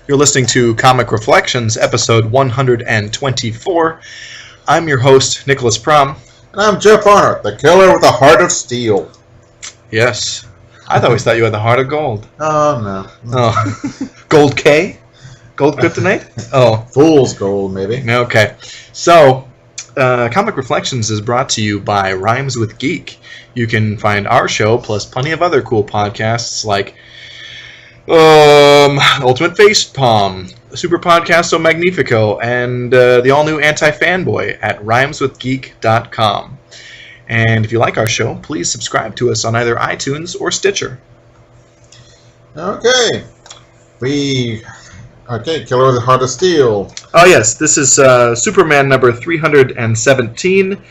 You're listening to Comic Reflections, episode 124. I'm your host, Nicholas Prom. And I'm Jeff Arnott, the killer with a heart of steel. Yes. I always thought you had the heart of gold. Oh, no. Oh. Gold K? Gold Kryptonite? Oh. Fool's gold, maybe. Okay. So, Comic Reflections is brought to you by Rhymes with Geek. You can find our show, plus plenty of other cool podcasts like Ultimate Facepalm, Super Podcasto Magnifico, and the all-new Anti-Fanboy at rhymeswithgeek.com. And if you like our show, please subscribe to us on either iTunes or Stitcher. Okay. Killer with a Heart of Steel. Oh, yes. This is Superman number 317.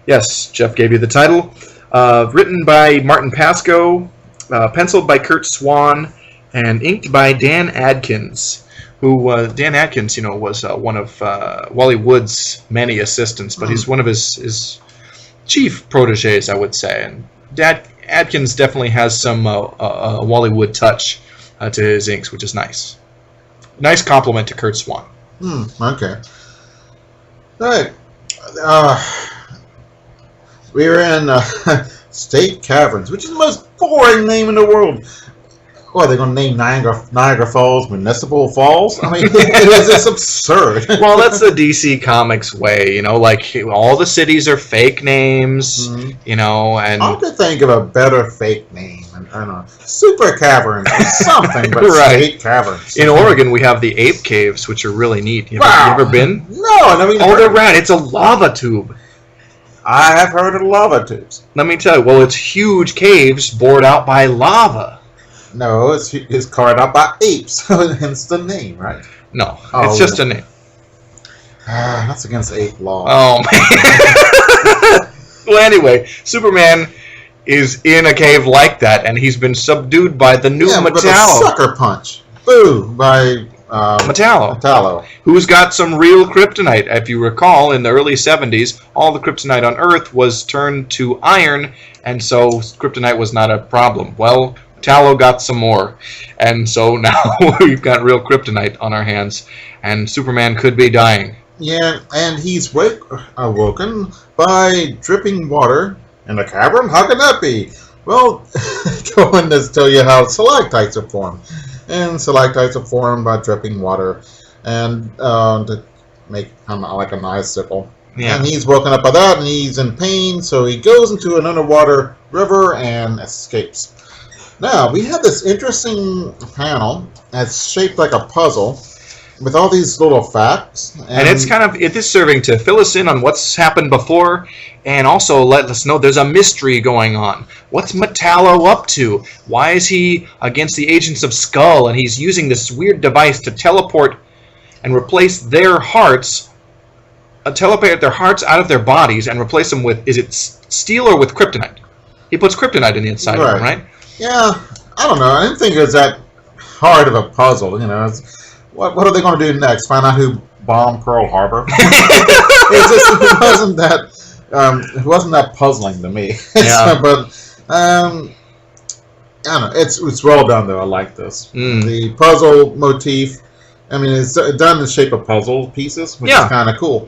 Yes, Jeff gave you the title. Written by Martin Pasco, penciled by Kurt Swan, and inked by Dan Adkins, who, Dan Adkins, was one of Wally Wood's many assistants, but he's one of his chief proteges, I would say. And Adkins definitely has some Wally Wood touch to his inks, which is nice. Nice compliment to Kurt Swan. Okay. All right. We're in State Caverns, which is the most boring name in the world. What, are they going to name Niagara Falls Municipal Falls? I mean, it's absurd. Well, that's the DC Comics way, like all the cities are fake names, and... I could think of a better fake name. I don't know. Super Caverns or something, but right. State Caverns. In Oregon, we have the Ape Caves, which are really neat. You ever been? No, they're right. It's a lava tube. I have heard of lava tubes. Let me tell you, well, it's huge caves bored out by lava. No, it's carved out by apes, hence the name, right? No, it's just a name. That's against ape law. Oh, man. Well, anyway, Superman is in a cave like that, and he's been subdued by the new Metallo. With a sucker punch. Boo! By Metallo. Who's got some real kryptonite. If you recall, in the early 70s, all the kryptonite on Earth was turned to iron, and so kryptonite was not a problem. Well, Metallo got some more, and so now we've got real kryptonite on our hands, and Superman could be dying. Yeah, and he's awoken by dripping water in the cavern? How can that be? Well, go on to tell you how stalactites are formed. And stalactites are formed by dripping water, and to make kind of like an icicle. Yeah. And he's woken up by that, and he's in pain, so he goes into an underwater river and escapes. Now, we have this interesting panel that's shaped like a puzzle with all these little facts. And it is serving to fill us in on what's happened before and also let us know there's a mystery going on. What's Metallo up to? Why is he against the agents of Skull? And he's using this weird device to teleport and replace their hearts, teleport their hearts out of their bodies and replace them with, is it steel or with kryptonite? He puts kryptonite in the inside of them, right? Yeah, I don't know. I didn't think it was that hard of a puzzle. What are they going to do next? Find out who bombed Pearl Harbor? It wasn't that puzzling to me. Yeah. But I don't know. It's well done though. I like this. The puzzle motif. I mean, it's done in the shape of puzzle pieces, which is kind of cool.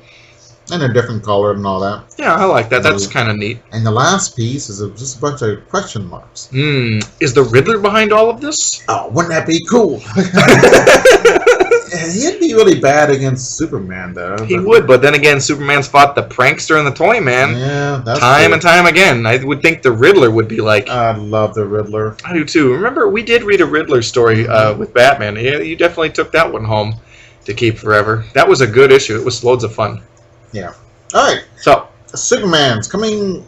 And they're different colored and all that. Yeah, I like that. That's kind of neat. And the last piece is just a bunch of question marks. Is the Riddler behind all of this? Oh, wouldn't that be cool? He'd be really bad against Superman, though. He would, but then again, Superman's fought the prankster and the Toy Man. Yeah, that's time and time again. I would think the Riddler would be like... I love the Riddler. I do, too. Remember, we did read a Riddler story with Batman. Yeah, you definitely took that one home to keep forever. That was a good issue. It was loads of fun. Yeah. All right. So Superman's coming.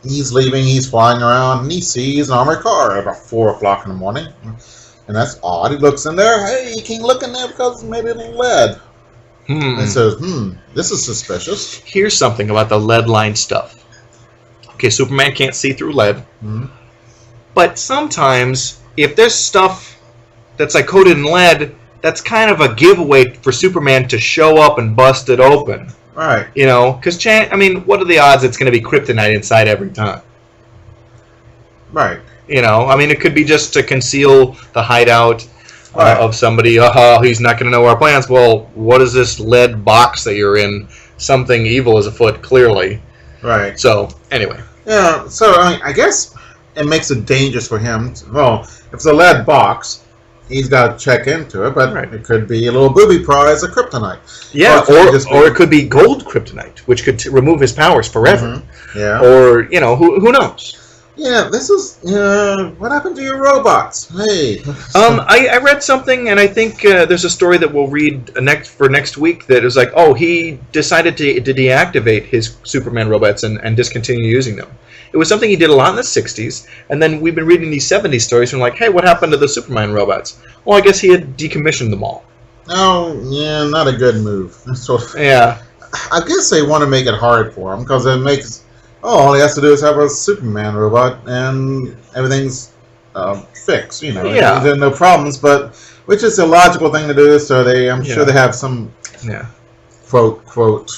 He's leaving. He's flying around, and he sees an armored car at about 4 o'clock in the morning, and that's odd. He looks in there. Hey, you can't look in there because it's made of lead. And he says, this is suspicious. Here's something about the lead line stuff. Okay, Superman can't see through lead, but sometimes if there's stuff that's like coated in lead, that's kind of a giveaway for Superman to show up and bust it open. Right. Because, what are the odds it's going to be kryptonite inside every time? Right. It could be just to conceal the hideout. Right. of somebody. He's not going to know our plans. Well, what is this lead box that you're in? Something evil is afoot, clearly. Right. So anyway, Yeah. So I guess it makes it dangerous for him. Well, if it's a lead box, he's got to check into it. But Right. it could be a little booby prize of kryptonite. yeah, Or or it could be gold kryptonite, which could remove his powers forever. Yeah. Or who knows? Yeah. This is. What happened to your robots? Hey. I read something, and I think there's a story that we'll read next week that is like, oh, he decided to deactivate his Superman robots and discontinue using them. It was something he did a lot in the 60s, and then we've been reading these 70s stories, and we're like, hey, what happened to the Superman robots? Well, I guess he had decommissioned them all. Oh, yeah, not a good move. So, Yeah. I guess they want to make it hard for him because it makes. Oh, all he has to do is have a Superman robot, and everything's fixed. Yeah. There's no problems. But which is a logical thing to do. So I'm sure they have some quote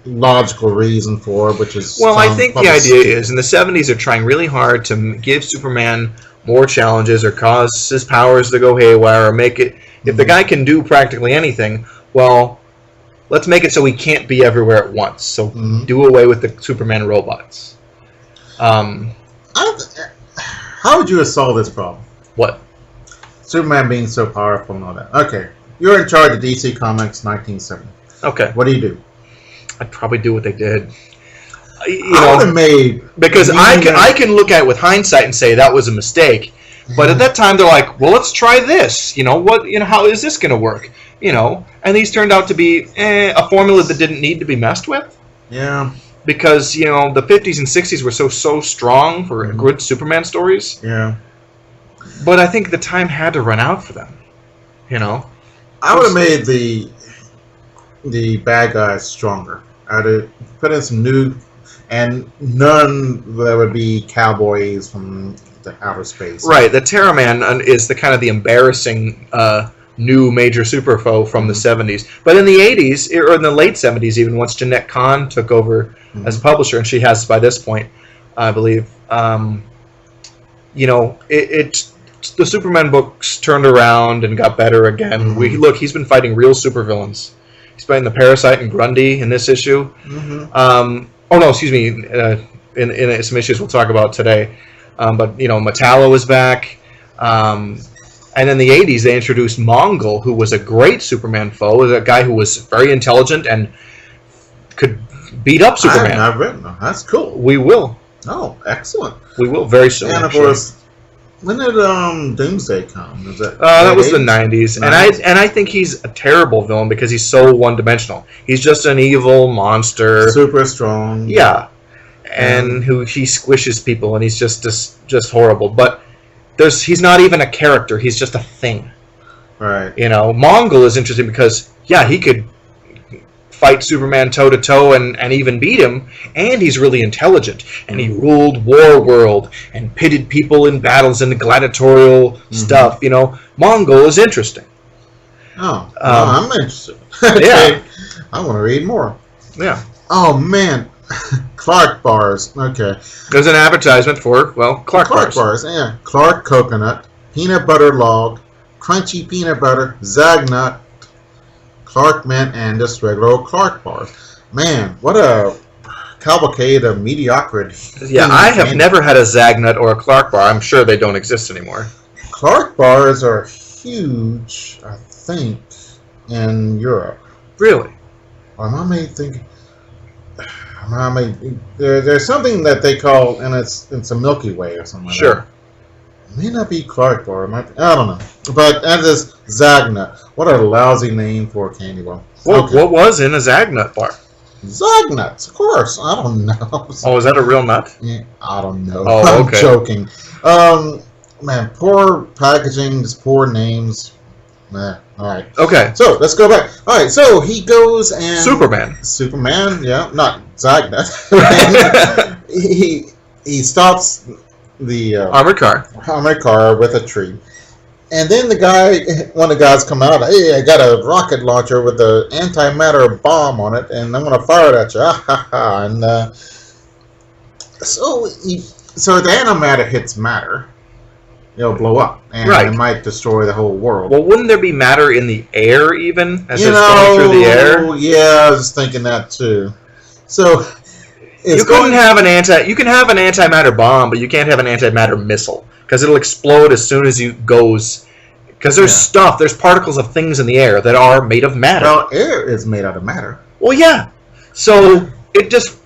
logical reason for it, which is. Well, I think the idea is in the 70s they're trying really hard to give Superman more challenges or cause his powers to go haywire or make it. If the guy can do practically anything, well, let's make it so he can't be everywhere at once. So do away with the Superman robots. How would you have solved this problem? What? Superman being so powerful and all that. Okay, you're in charge of DC Comics 1970. Okay. What do you do? I'd probably do what they did. I would have made because I can look at it with hindsight and say that was a mistake. But at that time they're like, well, let's try this. How is this going to work? And these turned out to be a formula that didn't need to be messed with. Yeah. Because the 50s and 60s were so strong for good Superman stories. Yeah. But I think the time had to run out for them. I would have made the bad guys stronger. I'd have put in some new, and none that would be cowboys from the outer space. Right. The Terra Man is the kind of the embarrassing new major super foe from the 70s. But in the 80s, or in the late 70s even, once Jeanette Kahn took over as a publisher, and she has by this point, I believe, the Superman books turned around and got better again. He's been fighting real supervillains. He's fighting the Parasite and Grundy in this issue. In some issues we'll talk about today. But Metallo is back. And in the 80s, they introduced Mongol, who was a great Superman foe, a guy who was very intelligent and could beat up Superman. I've written them. That's cool. We will. Oh, excellent. We will very soon. And of course, when did Doomsday come? Was that was the 90s. And I think he's a terrible villain because he's so one-dimensional. He's just an evil monster. Super strong. Yeah. And he squishes people, and he's just horrible. But he's not even a character. He's just a thing. Right. Mongol is interesting because, he could fight Superman toe-to-toe and even beat him, and he's really intelligent. And he ruled War-World and pitted people in battles and gladiatorial stuff. Mongol is interesting. Oh, I'm interested. Yeah. I want to read more. Yeah. Oh, man. Clark bars. Okay. There's an advertisement for, Clark bars. Yeah. Clark coconut, peanut butter log, crunchy peanut butter, Zagnut, Clark mint, and just regular old Clark bars. Man, what a cavalcade of mediocrity. Yeah, I have never had a Zagnut or a Clark bar. I'm sure they don't exist anymore. Clark bars are huge, I think, in Europe. Really? There's something that they call, and it's a Milky Way or something like that. Sure. It may not be Clark bar. I don't know. But that is Zagnut. What a lousy name for a candy bar. What was in a Zagnut bar? Zagnuts, of course. I don't know. Oh, is that a real nut? Yeah, I don't know. Oh, okay. I'm joking. Man, poor packaging, just poor names. All right. Okay. So let's go back. All right. So he goes and Superman. Yeah, not Zagnut. he stops the armored car with a tree, and then one of the guys come out. Hey, I got a rocket launcher with an antimatter bomb on it, and I'm gonna fire it at you. And so the antimatter hits matter. it'll blow up, and Right. it might destroy the whole world. Well, wouldn't there be matter in the air even as it's going through the air? Yeah, I was thinking that too. So it's You can have an antimatter bomb, but you can't have an antimatter missile because it'll explode as soon as it goes. Because there's particles of things in the air that are made of matter. Well, air is made out of matter. Well, yeah. So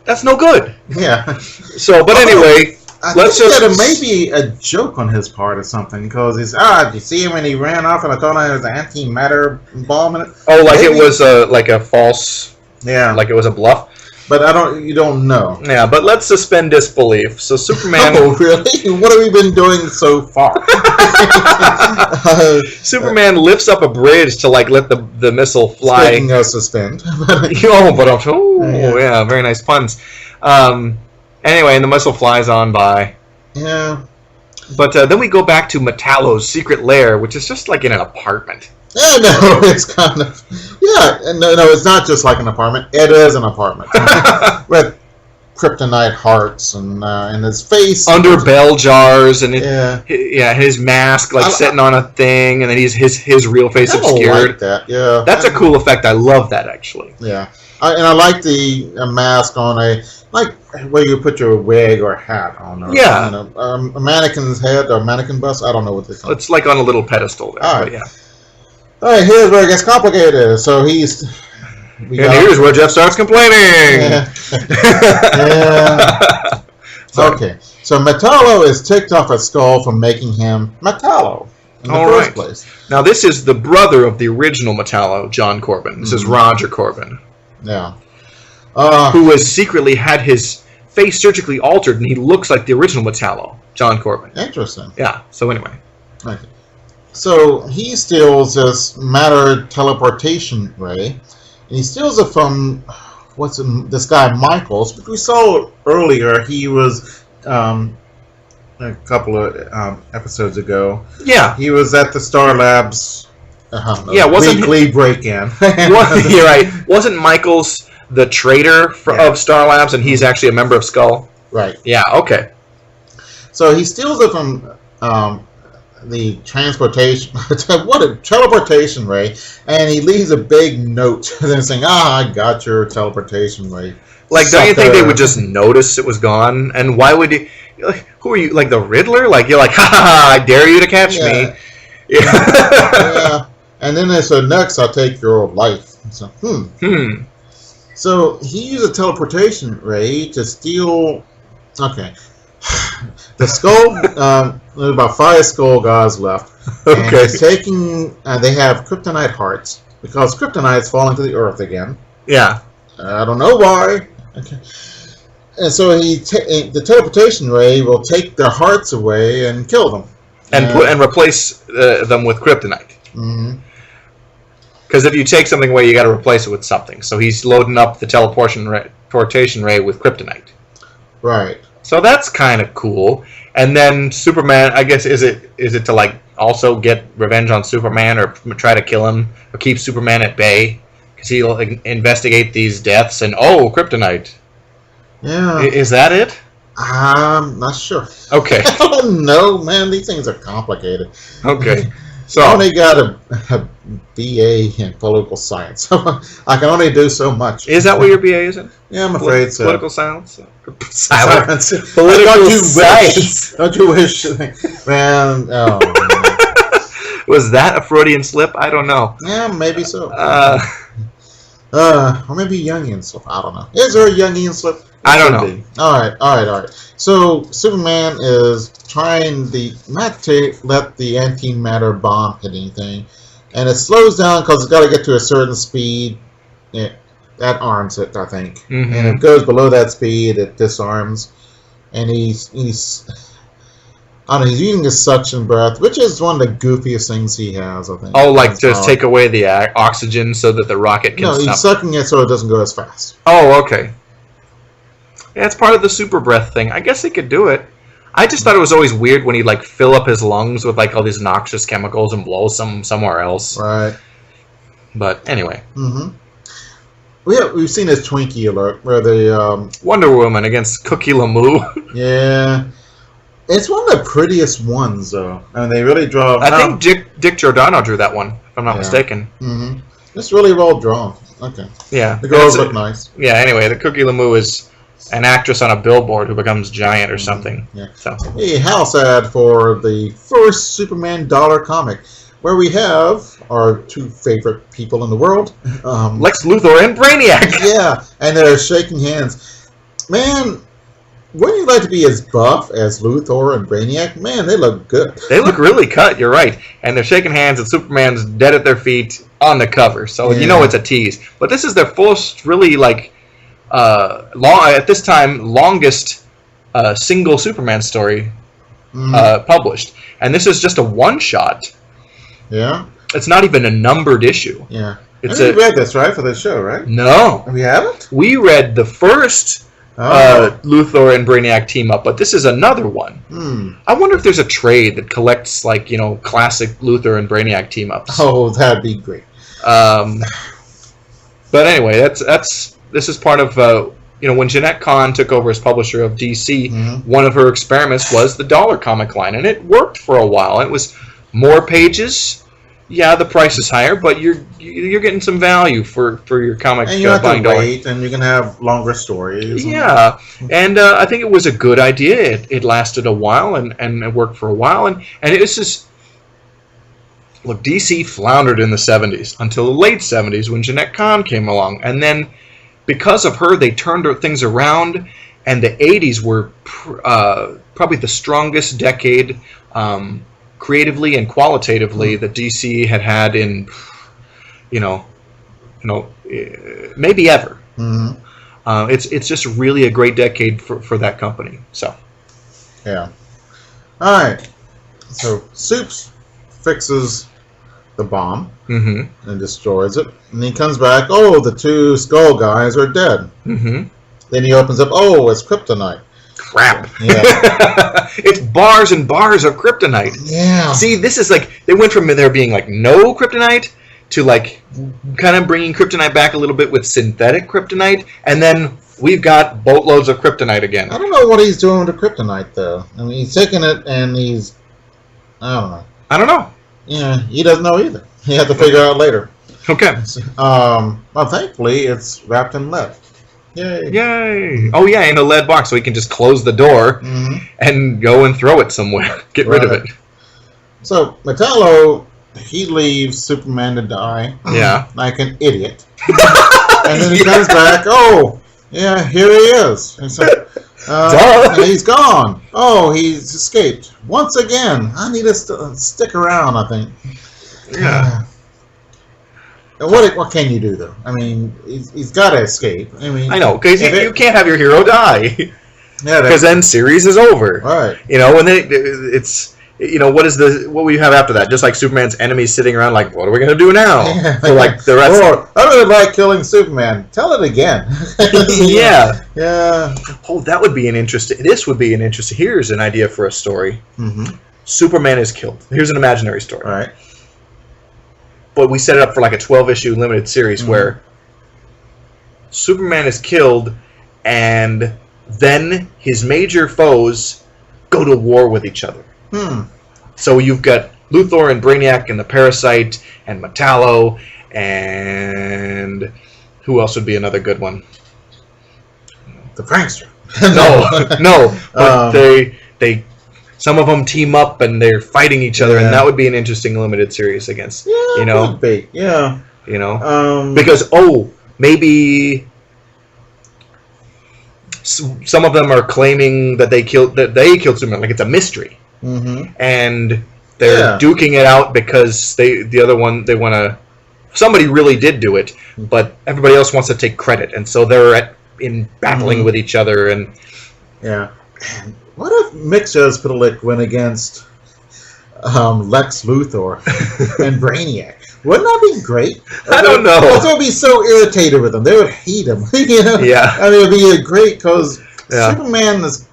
that's no good. Yeah. So, but anyway, let's just. It may be a joke on his part or something because he's did you see him when he ran off and I thought it was an antimatter bomb in it? Oh, like Maybe. it was like a false. Yeah. Like it was a bluff. But you don't know. Yeah, but let's suspend disbelief. So Superman. Oh, really? What have we been doing so far? Superman lifts up a bridge to like let the missile fly. Speaking of suspend. Yeah, very nice puns. Anyway, and the missile flies on by. Yeah. But then we go back to Metallo's secret lair, which is just like in an apartment. Yeah, no, it's kind of... Yeah, no, it's not just like an apartment. It is an apartment. With kryptonite hearts and his face... Under bell jars, and yeah, his mask like sitting on a thing, and then his real face obscured. I like that, yeah. That's a cool effect. I love that, actually. Yeah. And I like the mask on like where you put your wig or hat on. Or, yeah. You know, a mannequin's head or mannequin bust. I don't know what they call it. It's like on a little pedestal there. All right. Yeah. All right, here's where it gets complicated. So here's where Jeff starts complaining. Yeah. Yeah. Okay. So Metallo is ticked off at Skull for making him Metallo in the first place. Now this is the brother of the original Metallo, John Corbin. This is Roger Corbin. Yeah. Who has secretly had his face surgically altered, and he looks like the original Metallo, John Corbin. Interesting. Yeah. So anyway. Okay. So he steals this matter teleportation ray, and he steals it from this guy Michaels. But we saw earlier he was a couple of episodes ago. Yeah, he was at the Star Labs. Weekly break-in. You're right. Wasn't Michaels the traitor of Star Labs, and he's actually a member of Skull? Right. Yeah. Okay. So he steals it from the transportation, teleportation ray, and he leaves a big note then saying, I got your teleportation ray. Like, don't you think they would just notice it was gone? And why would you, like, who are you, like the Riddler? Like, you're like, ha ha ha, I dare you to catch me. Yeah. And then they said, next I'll take your life. So, So he used a teleportation ray to steal, the skull, there's about 5 skull guys left. Okay. And he's taking, they have kryptonite hearts, because kryptonite's falling to the earth again. Yeah. I don't know why. Okay. And so the teleportation ray will take their hearts away and kill them. And replace them with kryptonite. Mm-hmm. Because if you take something away, you got to replace it with something. So he's loading up the teleportation ray with kryptonite. Right. So that's kind of cool. And then Superman, I guess, is it to like also get revenge on Superman or try to kill him or keep Superman at bay? Because he'll investigate these deaths and kryptonite. Yeah. Is that it? I'm not sure. Okay. I don't know, man. These things are complicated. Okay. So I only got a BA in political science. I can only do so much. Is that what your BA is in? Yeah, I'm afraid so. Political science? Science. Political science. Don't you wish? Man, man. Was that a Freudian slip? I don't know. Yeah, maybe so. Or maybe Jungian slip. I don't know. Is there a Jungian slip? I don't know. All right. So Superman is trying not to let the antimatter bomb hit anything, and it slows down because it's got to get to a certain speed. That arms it, I think, and if it goes below that speed, it disarms. And he's using his suction breath, which is one of the goofiest things he has, I think. Oh, like just take away the oxygen so that the rocket can stop. No, he's sucking it so it doesn't go as fast. Oh, okay. Yeah, it's part of the super breath thing. I guess he could do it. I just thought it was always weird when he'd like fill up his lungs with like all these noxious chemicals and blow somewhere else. Right. But anyway. Mm-hmm. We've seen this Twinkie alert where the Wonder Woman against Cookie Lamoo. Yeah. It's one of the prettiest ones, though. I mean, they really draw. I think Dick Giordano drew that one, if I'm not mistaken. Mm-hmm. It's really well drawn. Okay. Yeah. The girls look nice. Yeah. Anyway, the Cookie Lamoo is an actress on a billboard who becomes giant or something. Yeah. So. A house ad for the first Superman dollar comic, where we have our two favorite people in the world, Lex Luthor and Brainiac. Yeah, and they're shaking hands. Man, wouldn't you like to be as buff as Luthor and Brainiac? Man, they look good. They look really cut, you're right. And they're shaking hands, and Superman's dead at their feet on the cover. So you know it's a tease. But this is their first really, like, at this time, longest single Superman story published. And this is just a one-shot. Yeah? It's not even a numbered issue. Yeah. We read this, right, for the show, right? No. We haven't? We read the first Luthor and Brainiac team up, but this is another one. I wonder if there's a trade that collects, like, classic Luthor and Brainiac team ups. Oh, that'd be great. But anyway, this is part of when Jeanette Kahn took over as publisher of DC. One of her experiments was the dollar comic line, and it worked for a while. It was more pages. Yeah, the price is higher, but you're getting some value for your comic. And you have to wait, and you can have longer stories. Yeah, and I think it was a good idea. It lasted a while, and it worked for a while, and it was just... Look, DC floundered in the 70s until the late 70s when Jeanette Kahn came along, and then because of her, they turned things around, and the 80s were probably the strongest decade creatively and qualitatively that DC had in, maybe ever. It's just really a great decade for that company. So, yeah. All right. So Supes fixes the bomb and destroys it, and he comes back. Oh, the two Skull guys are dead. Then he opens up. Oh, it's kryptonite. Crap. Yeah. It's bars and bars of kryptonite. Yeah. See, this is like, they went from there being like no kryptonite to like kind of bringing kryptonite back a little bit with synthetic kryptonite, and then we've got boatloads of kryptonite again. I don't know what he's doing with the kryptonite, though. I mean, he's taking it and he's... I don't know. Yeah, he doesn't know either. He had to figure out later. Okay. Well, thankfully, it's wrapped in lead. Yay. Yay. Oh, yeah, in a lead box, so he can just close the door and go and throw it somewhere. Get rid of it. So, Metallo, he leaves Superman to die. Yeah. Like an idiot. And then he comes back. Oh, yeah, here he is. And so, he's gone. Oh, he's escaped. Once again. I need to stick around, I think. Yeah. What can you do, though? I mean, he's got to escape. I mean, I know, because you can't have your hero die. Yeah, because then series is over. Right. When it's what we have after that? Just like Superman's enemies sitting around, like, what are we gonna do now? Yeah. So like the rest. I really like killing Superman. Tell it again. Yeah. Yeah. Oh, that would be an interesting. This would be an interesting. Here's an idea for a story. Superman is killed. Here's an imaginary story. All right. But we set it up for like a 12-issue limited series where Superman is killed, and then his major foes go to war with each other. So you've got Luthor and Brainiac and the Parasite and Metallo, and who else would be another good one? The Prankster. No. But they some of them team up and they're fighting each other, and that would be an interesting limited series against. Yeah, would be. Yeah. Because maybe some of them are claiming that they killed Superman, like it's a mystery. And they're duking it out because the other one, they want to... Somebody really did do it, but everybody else wants to take credit, and so they're in battling with each other. And yeah. What if Mixospitalik went against Lex Luthor and Brainiac? Wouldn't that be great? I don't know. They would be so irritated with him. They would hate him. Yeah. I mean, it would be great because Superman is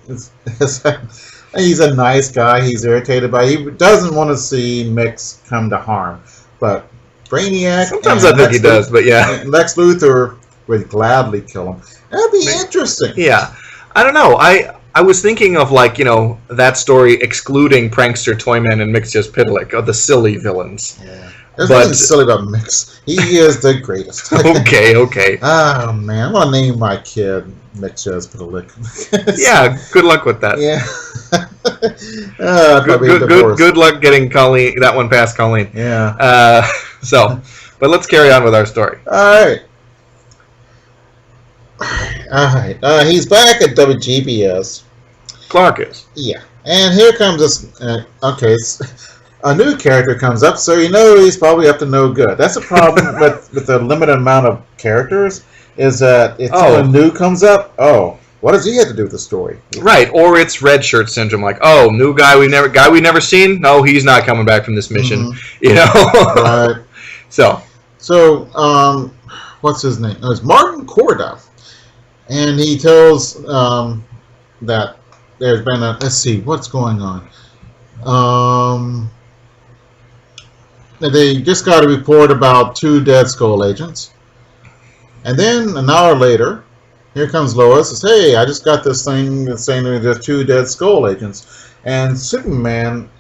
he's a nice guy. He's irritated by it. He doesn't want to see Mix come to harm. But Brainiac... Sometimes I think he does, but yeah. Lex Luthor would gladly kill him. That'd be interesting. Yeah. I don't know. I was thinking of, like, that story excluding Prankster, Toyman, and Mixus Pitalik, of the silly villains. Yeah. There's nothing silly about Mix. He is the greatest. Okay. Oh, man. I want to name my kid Mixus Pitalik. Yeah, good luck with that. Yeah. Good luck getting Colleen, that one past Colleen. Yeah. But let's carry on with our story. All right. He's back at WGBS. Clark is. Yeah. And here comes this. A new character comes up, so he's probably up to no good. That's the problem with the limited amount of characters, is that if someone new comes up, what does he have to do with the story? Right, or it's red shirt syndrome, like, new guy we've never seen. No, he's not coming back from this mission. Right. So, what's his name? It's Martin Corda, and he tells that there's been let's see what's going on. They just got a report about 2 Dead Skull agents, and then an hour later, here comes Lois and says, "Hey, I just got this thing that's saying there's 2 Dead Skull agents." And Superman,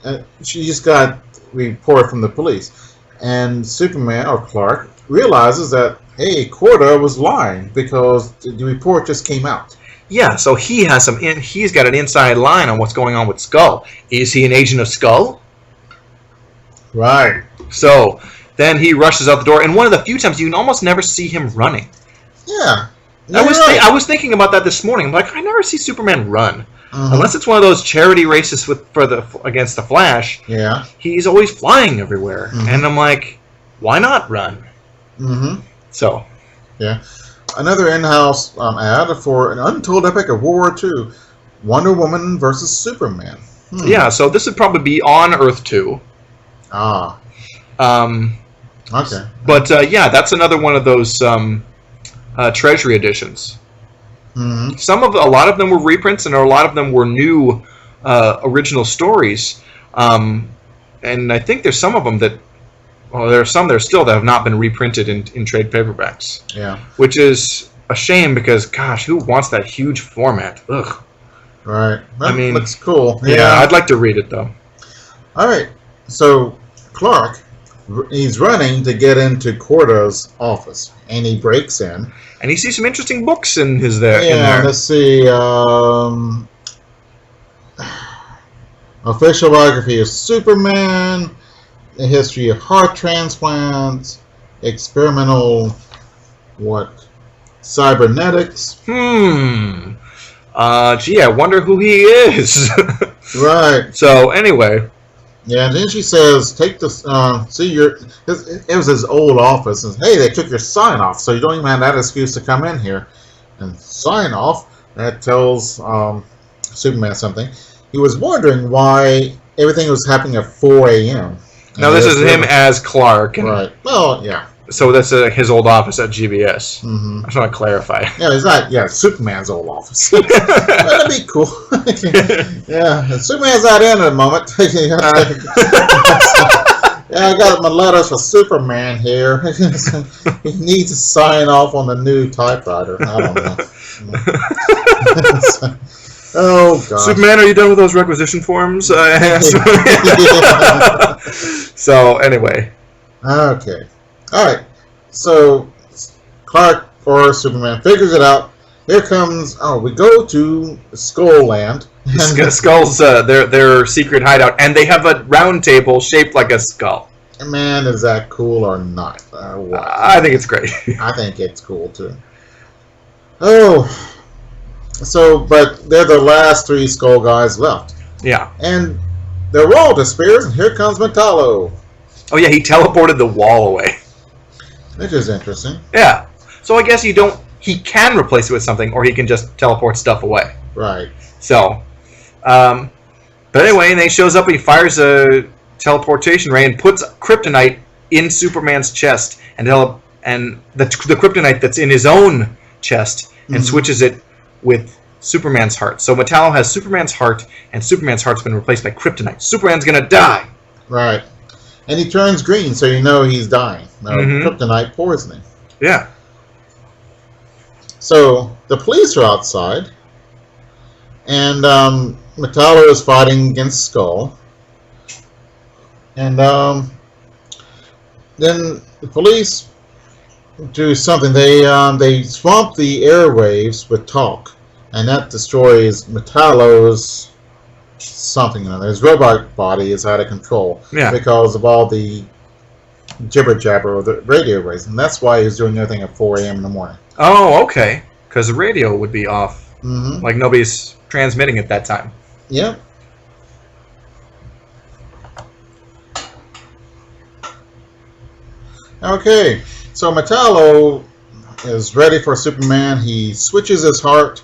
she just got a report from the police. And Superman, or Clark, realizes that, hey, Corda was lying because the report just came out. Yeah, so he's got an inside line on what's going on with Skull. Is he an agent of Skull? Right. So then he rushes out the door, and one of the few times you can almost never see him running. Yeah. I was thinking about that this morning. I'm like, I never see Superman run. Unless it's one of those charity races against the Flash. Yeah. He's always flying everywhere. And I'm like, why not run? So. Yeah. Another in-house ad for an untold epic of World War II. Wonder Woman versus Superman. Yeah, so this would probably be on Earth 2. Okay. But that's another one of those Treasury editions. A lot of them were reprints, and a lot of them were new original stories. And I think there's some of them that, there are some that have not been reprinted in trade paperbacks. Yeah. Which is a shame because, gosh, who wants that huge format? Ugh. Right. That looks cool. Yeah, I'd like to read it though. All right. So Clark, he's running to get into Corda's office, and he breaks in. And he sees some interesting books in there. Yeah, let's see. Official biography of Superman, the history of heart transplants, experimental, cybernetics. I wonder who he is. Right. So, anyway. Yeah, and then she says, take this, it was his old office, and hey, they took your sign off, so you don't even have that excuse to come in here. And sign off, that tells Superman something. He was wondering why everything was happening at 4 a.m. Now, this is him as Clark. Right. Well, yeah. So that's his old office at GBS. I just want to clarify. Yeah, it's not. Yeah, Superman's old office. That'd be cool. Yeah, Superman's not in at the moment. Yeah, I got my letters for Superman here. He needs to sign off on the new typewriter. I don't know. Oh God. Superman, are you done with those requisition forms? I asked. So anyway. Okay. All right, so Clark or Superman figures it out. Here comes. We go to Skull Land. Skull's their secret hideout, and they have a round table shaped like a skull. Man, is that cool or not? I think it's great. I think it's cool too. But they're the last 3 Skull guys left. Yeah, and their wall disappears, and here comes Metallo. Oh yeah, he teleported the wall away. Which is interesting. Yeah. So I guess he can replace it with something, or he can just teleport stuff away. Right. So, but anyway, and he shows up, he fires a teleportation ray and puts kryptonite in Superman's chest, and the kryptonite that's in his own chest, and switches it with Superman's heart. So Metallo has Superman's heart, and Superman's heart's been replaced by kryptonite. Superman's gonna die. Right. And he turns green, so you know he's dying. Kryptonite poisoning. Yeah. So the police are outside, And Metallo is fighting against Skull. And then the police do something. They swamp the airwaves with talk, and that destroys Metallo's something. His robot body is out of control because of all the jibber jabber of the radio waves, and that's why he's doing everything at 4 a.m. in the morning. Oh, okay. Because the radio would be off, Mm-hmm. like nobody's transmitting at that time. Yep. Okay, so Metallo is ready for Superman. He switches his heart.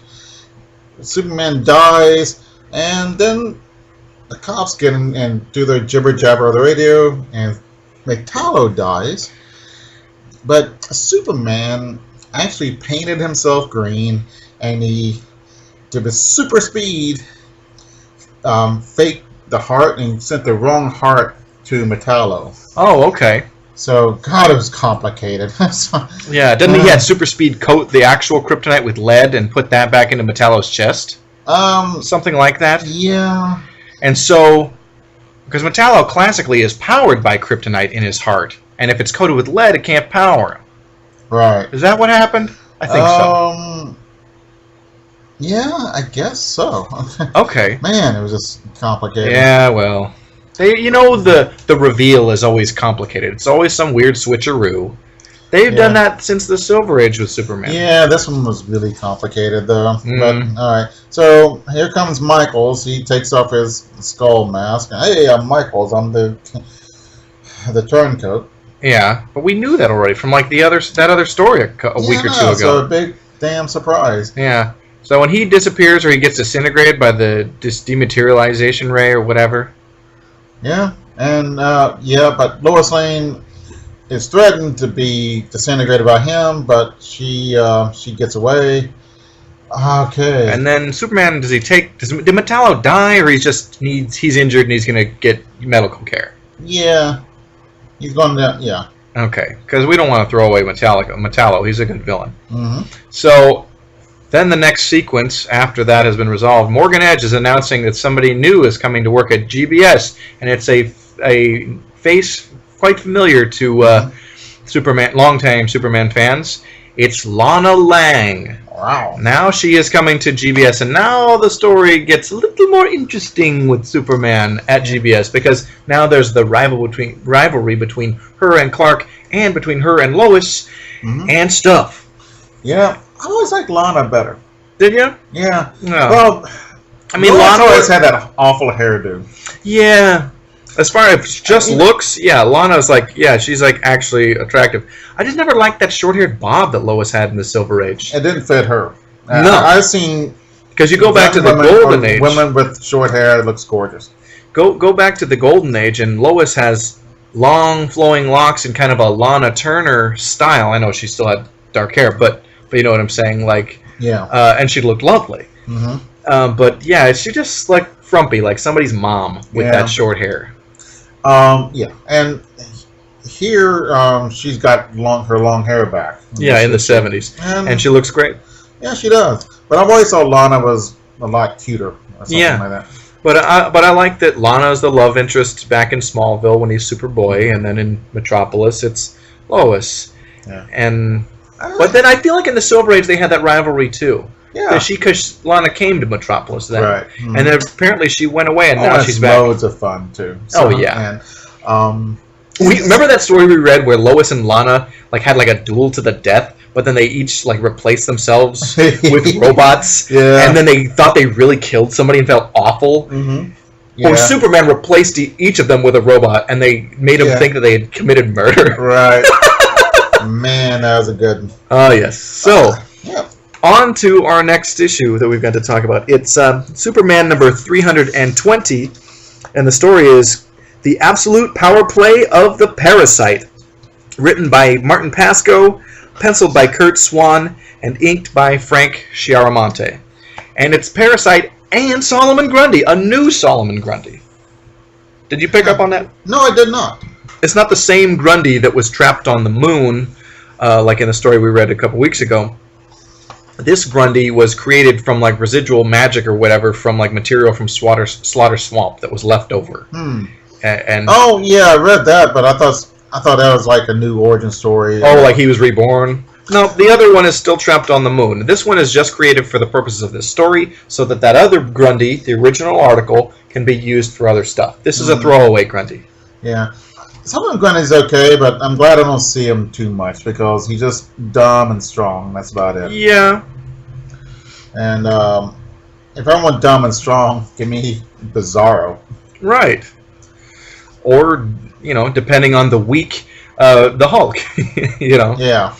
Superman dies, and then the cops get in and do their jibber jabber of the radio, and Metallo dies. But Superman actually painted himself green, and he did with super speed faked the heart and sent the wrong heart to Metallo. Oh, okay. So, God, it was complicated. Yeah, didn't he had super speed coat the actual kryptonite with lead and put that back into Metallo's chest? Something like that? Yeah. And so, because Metallo classically is powered by kryptonite in his heart, and if it's coated with lead, it can't power him. Right. Is that what happened? I think so. Yeah, I guess so. Okay. Man, it was just complicated. Yeah, well. The reveal is always complicated. It's always some weird switcheroo. They've done that since the Silver Age with Superman. Yeah, this one was really complicated, though. Mm. But, all right. So, here comes Michaels. He takes off his skull mask. Hey, I'm Michaels. I'm the turncoat. Yeah, but we knew that already from like that other story a week or two ago. So a big damn surprise. Yeah. So when he disappears or he gets disintegrated by the dematerialization ray or whatever. Yeah, and but Lois Lane is threatened to be disintegrated by him, but she gets away. Okay. And then Superman, did Metallo die, or he's injured and he's gonna get medical care? Yeah, he's going to. Yeah. Okay, because we don't want to throw away Metallo. He's a good villain. Mm-hmm. So then the next sequence after that has been resolved. Morgan Edge is announcing that somebody new is coming to work at GBS, and it's a face quite familiar to Superman, longtime Superman fans. It's Lana Lang. Wow. Now she is coming to GBS, and now the story gets a little more interesting with Superman at GBS, because now there's the rivalry between her and Clark, and between her and Lois, and stuff. Yeah, I always liked Lana better. Did you? Yeah. No. Well, I mean, Lana always had that awful hairdo. Yeah. As far as just looks, Lana's she's actually attractive. I just never liked that short-haired bob that Lois had in the Silver Age. It didn't fit her. No. I've seen... Because you go back to the Golden Age. Women with short hair, it looks gorgeous. Go back to the Golden Age, and Lois has long, flowing locks and kind of a Lana Turner style. I know she still had dark hair, but you know what I'm saying? And she looked lovely. Mm-hmm. But she just frumpy, like somebody's mom with that short hair. And here she's got her long hair back. In the 70s, and she looks great. Yeah, she does. But I've always thought Lana was a lot cuter, or something like that. But I like that Lana's the love interest back in Smallville when he's Superboy, and then in Metropolis it's Lois. Yeah. But then I feel like in the Silver Age they had that rivalry too. Yeah. Because Lana came to Metropolis then. Right. Mm-hmm. And then apparently she went away, and now she's back. Loads of fun too. So, we remember that story we read where Lois and Lana had a duel to the death, but then they each replaced themselves with robots. Yeah. And then they thought they really killed somebody and felt awful. Mm-hmm. Yeah. Or Superman replaced each of them with a robot, and they made them think that they had committed murder. Right. Man, that was a good one. Oh, yes. So, on to our next issue that we've got to talk about. It's Superman number 320, and the story is The Absolute Power Play of the Parasite, written by Martin Pasco, penciled by Kurt Swan, and inked by Frank Chiaramonte. And it's Parasite and Solomon Grundy, a new Solomon Grundy. Did you pick up on that? No, I did not. It's not the same Grundy that was trapped on the moon, like in the story we read a couple weeks ago. This Grundy was created from like residual magic or whatever from like material from Slaughter Swamp that was left over. And oh yeah, I read that, but I thought that was like a new origin story. Oh, like he was reborn? No, the other one is still trapped on the moon. This one is just created for the purposes of this story, so that other Grundy, the original article, can be used for other stuff. This is a throwaway Grundy. Yeah. Solomon Grundy's okay, but I'm glad I don't see him too much, because he's just dumb and strong. That's about it. Yeah. And if I want dumb and strong, give me Bizarro. Right. Or, depending on the weak, the Hulk. Yeah.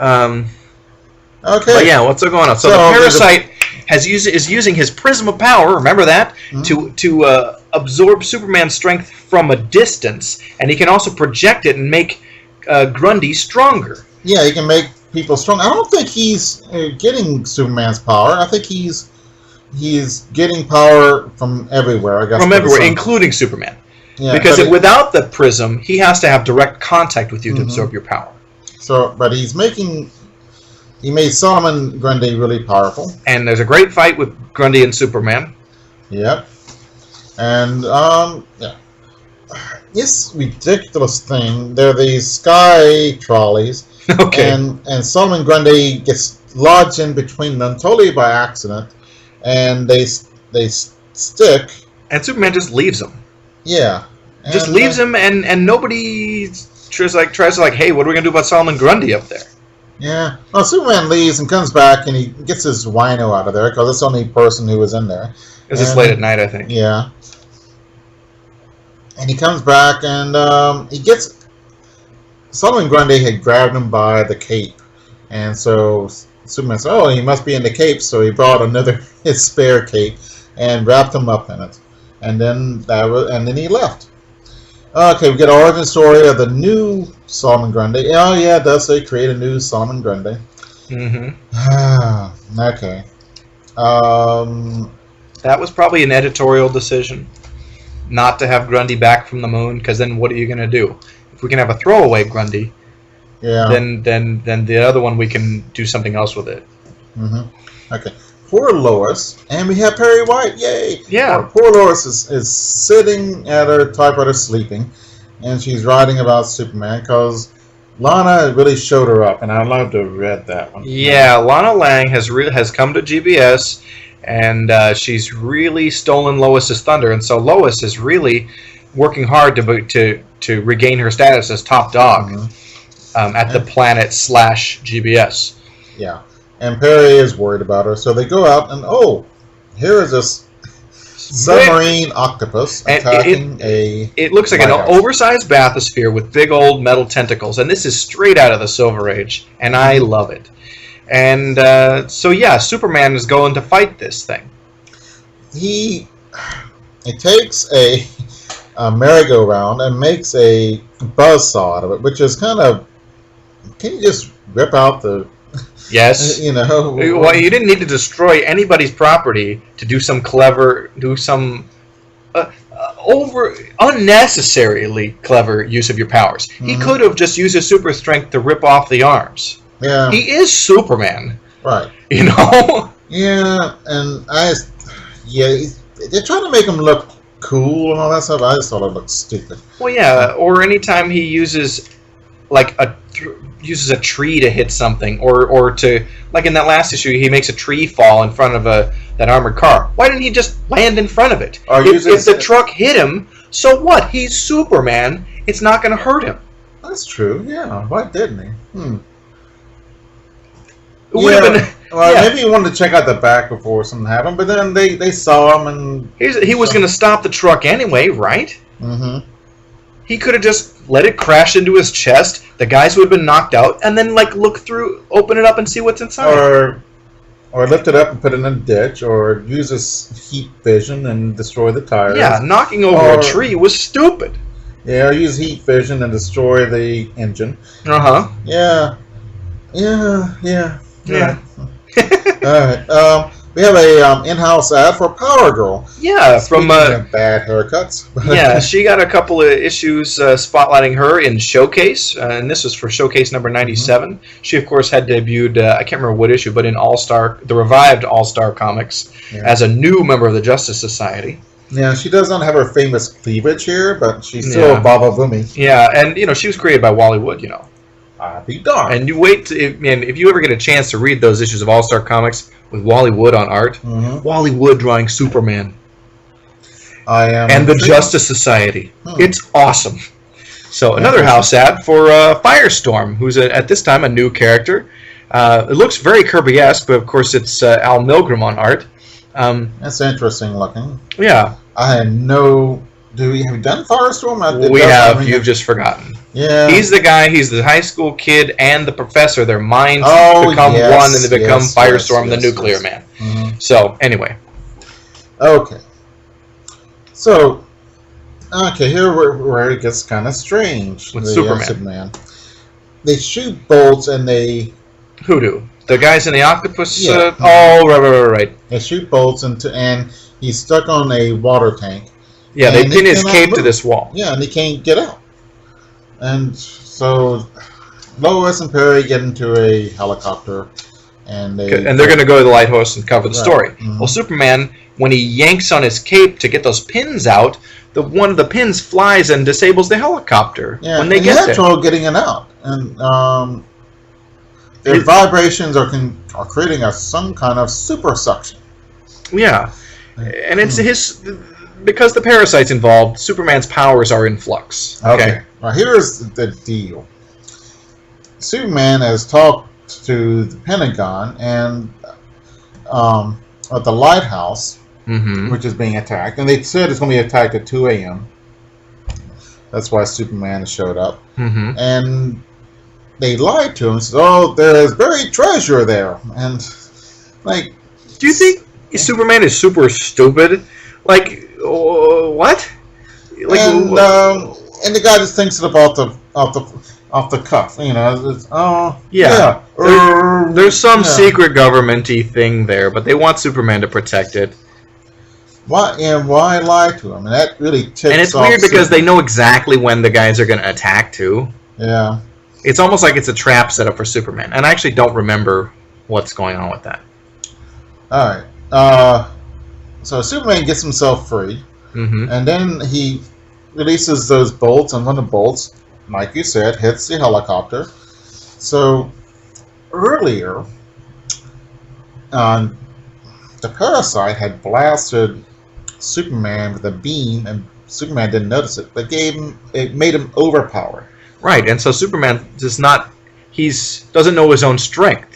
Okay. But yeah, what's going on? So the Parasite is using his prism of power. Remember that to absorb Superman's strength from a distance, and he can also project it and make Grundy stronger. Yeah, he can make people strong. I don't think he's getting Superman's power. I think he's getting power from everywhere. I guess from everywhere, including Superman. Yeah, because without the prism, he has to have direct contact with you to absorb your power. So, but he made Solomon Grundy really powerful. And there's a great fight with Grundy and Superman. Yep. And this ridiculous thing. They're these sky trolleys. Okay. And Solomon Grundy gets lodged in between them totally by accident, and they stick. And Superman just leaves them. Yeah. Just leaves him, and nobody tries to hey, what are we gonna do about Solomon Grundy up there? Yeah. Well, Superman leaves and comes back, and he gets his wino out of there because it's the only person who was in there. Because it's late at night, I think. Yeah. And he comes back, and he gets Solomon Grundy had grabbed him by the cape, and so Superman said, "Oh, he must be in the cape." So he brought his spare cape and wrapped him up in it, and then he left. Okay, we get an origin story of the new Solomon Grundy. Oh yeah, it does say create a new Solomon Grundy. Mm-hmm. Okay. That was probably an editorial decision, not to have Grundy back from the moon, because then what are you going to do? If we can have a throwaway Grundy, then the other one we can do something else with it. Mm-hmm. Okay. Poor Lois, and we have Perry White. Yay! Yeah. Poor Lois is sitting at her typewriter sleeping, and she's writing about Superman because Lana really showed her up, and I'd love to have read that one. Yeah, Lana Lang has come to GBS, and she's really stolen Lois's thunder, and so Lois is really working hard to regain her status as top dog at the planet / GBS. Yeah. And Perry is worried about her, so they go out, and here is this submarine octopus attacking It looks like an oversized bathysphere with big old metal tentacles, and this is straight out of the Silver Age, and I love it. And so Superman is going to fight this thing. He takes a merry-go-round and makes a buzzsaw out of it, which is kind of... Can you just rip out the... Yes. Well, you didn't need to destroy anybody's property to do some unnecessarily clever use of your powers. Mm-hmm. He could have just used his super strength to rip off the arms. Yeah. He is Superman. Right. Yeah, and they're trying to make him look cool and all that stuff. I just thought it looked stupid. Well, yeah, or anytime he uses uses a tree to hit something, or to, like in that last issue, he makes a tree fall in front of that armored car. Why didn't he just land in front of it? If the truck hit him, so what? He's Superman. It's not going to hurt him. That's true. Yeah. Why didn't he? It would have been. Maybe he wanted to check out the back before something happened, but then they saw him and he was going to stop the truck anyway, right? Mm-hmm. He could have just let it crash into his chest, the guys who had been knocked out, and then look through, open it up and see what's inside. Or lift it up and put it in a ditch, or use his heat vision and destroy the tires. Yeah, knocking over a tree was stupid. Yeah, or use heat vision and destroy the engine. Uh-huh. Yeah. All right. We have a in-house ad for Power Girl. Yeah, Speaking of bad haircuts. Yeah, she got a couple of issues spotlighting her in Showcase, and this was for Showcase number 97. Mm-hmm. She, of course, had debuted, I can't remember what issue, but in the revived All-Star Comics as a new member of the Justice Society. Yeah, she does not have her famous cleavage here, but she's still a Baba Boomy. Yeah, and, she was created by Wally Wood, I'll be darned. And you wait, if you ever get a chance to read those issues of All-Star Comics with Wally Wood on art, Wally Wood drawing Superman. And the Justice Society. It's awesome. So another house ad for Firestorm, who's at this time a new character. It looks very Kirby-esque, but of course it's Al Milgrom on art. That's interesting looking. Yeah. I had no... have we done Firestorm? We have. You've just forgotten. Yeah. He's the guy. He's the high school kid and the professor. Their minds become one, and they become Firestorm, the nuclear man. Mm-hmm. So, anyway. Okay. So, here where it gets kind of strange. With Superman. They shoot bolts and they... Who do? The guys in the octopus? Yeah. Right. They shoot bolts and he's stuck on a water tank. Yeah, they pin his cape to this wall. Yeah, and he can't get out. And so Lois and Perry get into a helicopter, and they're going to go to the lighthouse and cover the story. Mm-hmm. Well, Superman, when he yanks on his cape to get those pins out, one of the pins flies and disables the helicopter when they get there. They have trouble getting it out, and their vibrations are creating some kind of super suction. Yeah, and it's because the parasite's involved, Superman's powers are in flux. Okay. Now here's the deal. Superman has talked to the Pentagon and at the lighthouse, which is being attacked, and they said it's going to be attacked at 2 a.m. That's why Superman showed up, and they lied to him and said, "Oh, there's buried treasure there," and like, do you think Superman is super stupid? Like. What? Like, and the guy just thinks it off the cuff, There's some secret government-y thing there, but they want Superman to protect it. Why lie to him? And that really ticks off. And it's weird because they know exactly when the guys are going to attack too. Yeah. It's almost like it's a trap set up for Superman, and I actually don't remember what's going on with that. All right. So Superman gets himself free, and then he releases those bolts, and one of the bolts, like you said, hits the helicopter. So earlier, the parasite had blasted Superman with a beam, and Superman didn't notice it, but it made him overpowered. Right, and so Superman doesn't know his own strength.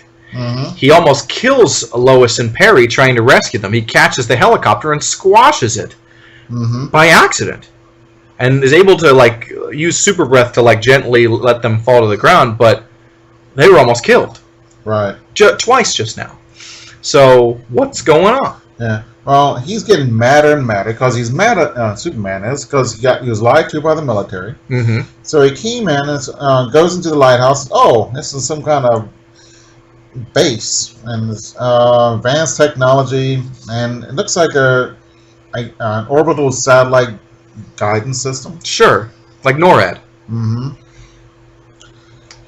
He almost kills Lois and Perry trying to rescue them. He catches the helicopter and squashes it by accident, and is able to use super breath to gently let them fall to the ground. But they were almost killed, right? Twice just now. So what's going on? Yeah. Well, he's getting madder and madder because he's mad at Superman because he was lied to by the military. So he came in and goes into the lighthouse. Oh, this is some kind of base and advanced technology, and it looks like an orbital satellite guidance system. Sure, like NORAD.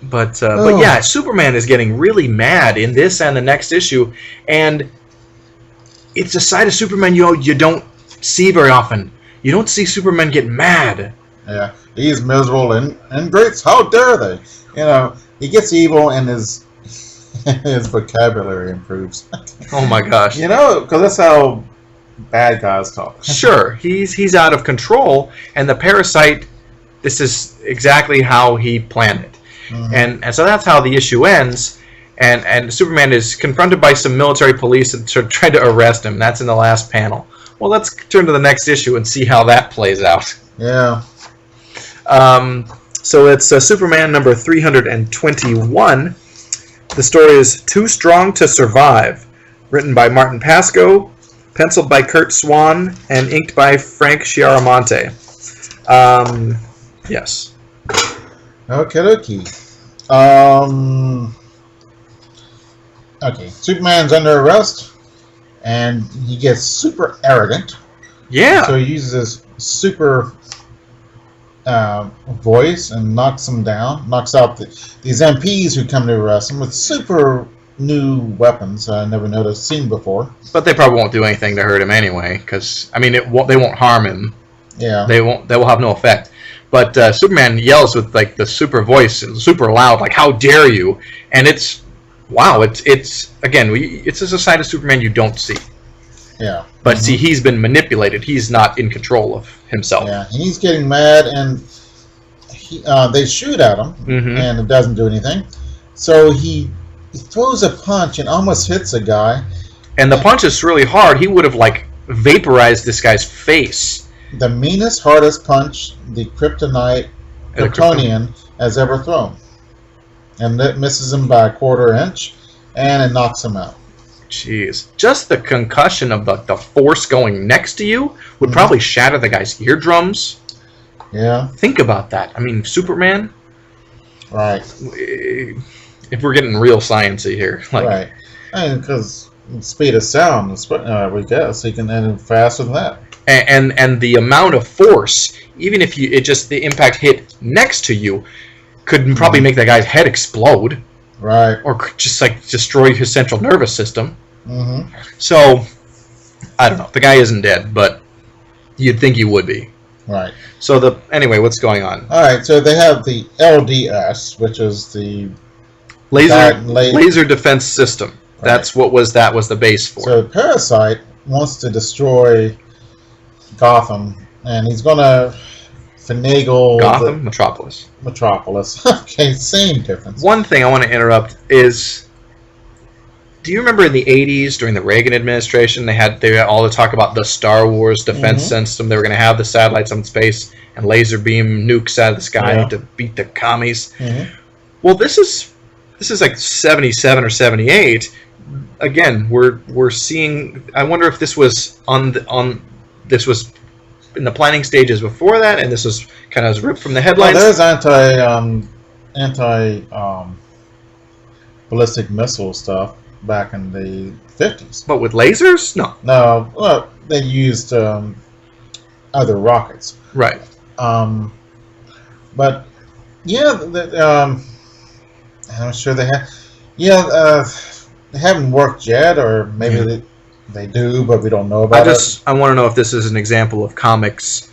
But yeah, Superman is getting really mad in this and the next issue, and it's a side of Superman you don't see very often. You don't see Superman get mad. Yeah, he's miserable and great. How dare they? He gets evil and his vocabulary improves. Oh my gosh. Because that's how bad guys talk. Sure, he's out of control, and the parasite, this is exactly how he planned it. And so that's how the issue ends, and Superman is confronted by some military police and trying to arrest him. That's in the last panel. Well, let's turn to the next issue and see how that plays out. Yeah. So it's Superman number 321. The story is Too Strong to Survive, written by Martin Pasco, penciled by Kurt Swan, and inked by Frank Chiaramonte. Yes. Okay. Okay, Superman's under arrest, and he gets super arrogant. Yeah. So he uses his super voice and knocks them down, knocks out these MPs who come to arrest him with super new weapons I never seen before. But they probably won't do anything to hurt him anyway, because I mean, they won't harm him. Yeah. They will have no effect. But Superman yells with like the super voice, super loud, like "How dare you!" And it's wow. It's again, it's a side of Superman you don't see. Yeah. But see, he's been manipulated. He's not in control of himself. Yeah, and he's getting mad, and they shoot at him, and it doesn't do anything. So he throws a punch and almost hits a guy. And the punch is really hard. He would have like vaporized this guy's face. The meanest, hardest punch the Kryptonian has ever thrown. And it misses him by a quarter inch, and it knocks him out. Jeez. Just the concussion of the force going next to you would probably shatter the guy's eardrums. Yeah. Think about that. I mean, Superman. Right. If we're getting real sciencey here. Like, right. And because speed of sound, we guess, he can end faster than that. And the amount of force, even if the impact hit next to you, could probably make that guy's head explode. Right. Or just like destroy his central nervous system. So, I don't know. The guy isn't dead, but you'd think he would be. Right. So anyway, what's going on? All right. So they have the LDS, which is the laser defense system. Right. That was the base for. So Parasite wants to destroy Gotham, and he's going to finagle Metropolis. Okay, same difference. One thing I want to interrupt is, do you remember in the 80s during the Reagan administration they had all the talk about the Star Wars defense system? They were going to have the satellites up in space and laser beam nukes out of the sky to beat the commies. Well, this is like 77 or 78. Again, we're seeing. I wonder if this was this was in the planning stages before that, and this was kind of ripped from the headlines. Well, there's anti ballistic missile stuff back in the 50s. But with lasers? No. No. Well, they used other rockets. Right. But yeah, I'm sure they have. Yeah, they haven't worked yet, or maybe they do, but we don't know about it. I want to know if this is an example of comics,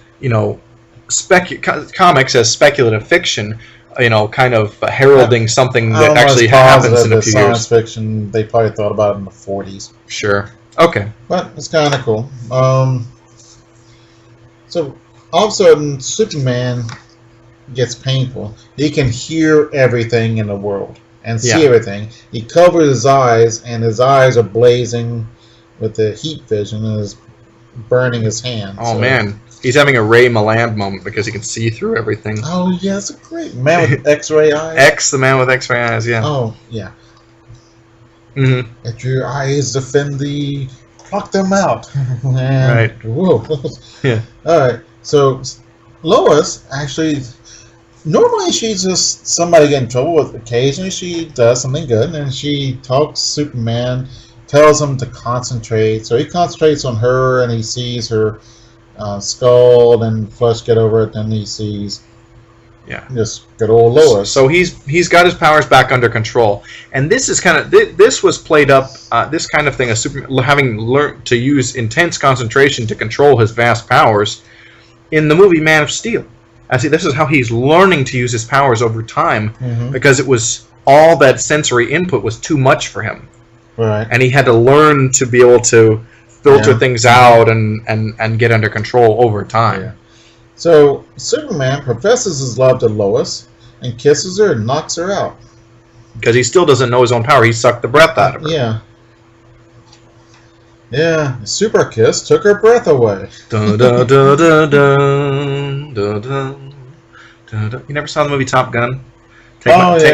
comics as speculative fiction, kind of heralding something that actually happens in a few years. Science fiction, they probably thought about it in the 40s. Sure. Okay. But it's kind of cool. So all of a sudden, Superman gets painful. He can hear everything in the world and see everything. He covers his eyes, and his eyes are blazing with the heat vision, and is burning his hands. Oh, man. He's having a Ray Milland moment because he can see through everything. Oh, yeah, it's a great man with X-ray eyes. The man with X-ray eyes, yeah. Oh, yeah. Let your eyes defend thee. Pluck them out. Right. Whoa. Yeah. All right. So, Lois, actually, normally she's just somebody getting in trouble with. Occasionally she does something good, and she talks Superman, tells him to concentrate. So he concentrates on her, and he sees her skull and flesh get over it. Then he sees just good old Lois. So he's got his powers back under control, and this is this was played up. This kind of thing of Superman having learned to use intense concentration to control his vast powers in the movie Man of Steel. I see. This is how he's learning to use his powers over time because it was all that sensory input was too much for him. Right. And he had to learn to be able to filter things out and get under control over time. Yeah. So Superman professes his love to Lois and kisses her and knocks her out. Because he still doesn't know his own power. He sucked the breath out of her. Yeah. Yeah. The super kiss took her breath away. Dun, dun, dun, dun, dun, dun, dun, dun, dun. You never saw the movie Top Gun? Take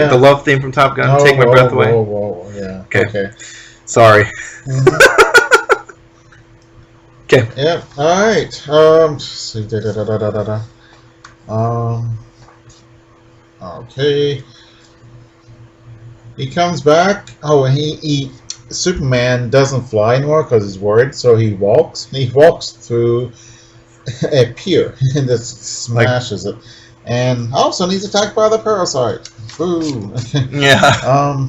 the love theme from Top Gun. Take my breath away. Whoa, yeah. Okay. Sorry. Okay. Yeah. All right. See. Okay. He comes back. Oh, and he Superman doesn't fly anymore because he's worried, so he walks. He walks through a pier and just smashes it. And all of a sudden he's attacked by the parasite. Boo. Yeah.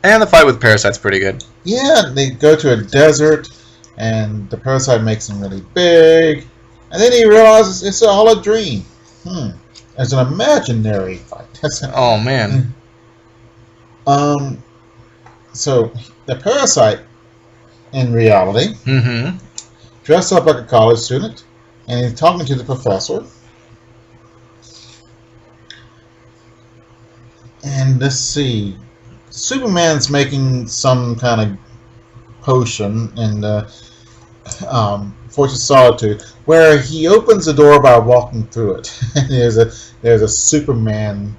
And the fight with the parasite's pretty good. Yeah, they go to a desert, and the parasite makes him really big. And then he realizes it's all a dream. It's an imaginary fight. Oh, man. So the parasite, in reality, dressed up like a college student, and he's talking to the professor. And let's see, Superman's making some kind of potion in the Fortress of Solitude, where he opens the door by walking through it. there's a Superman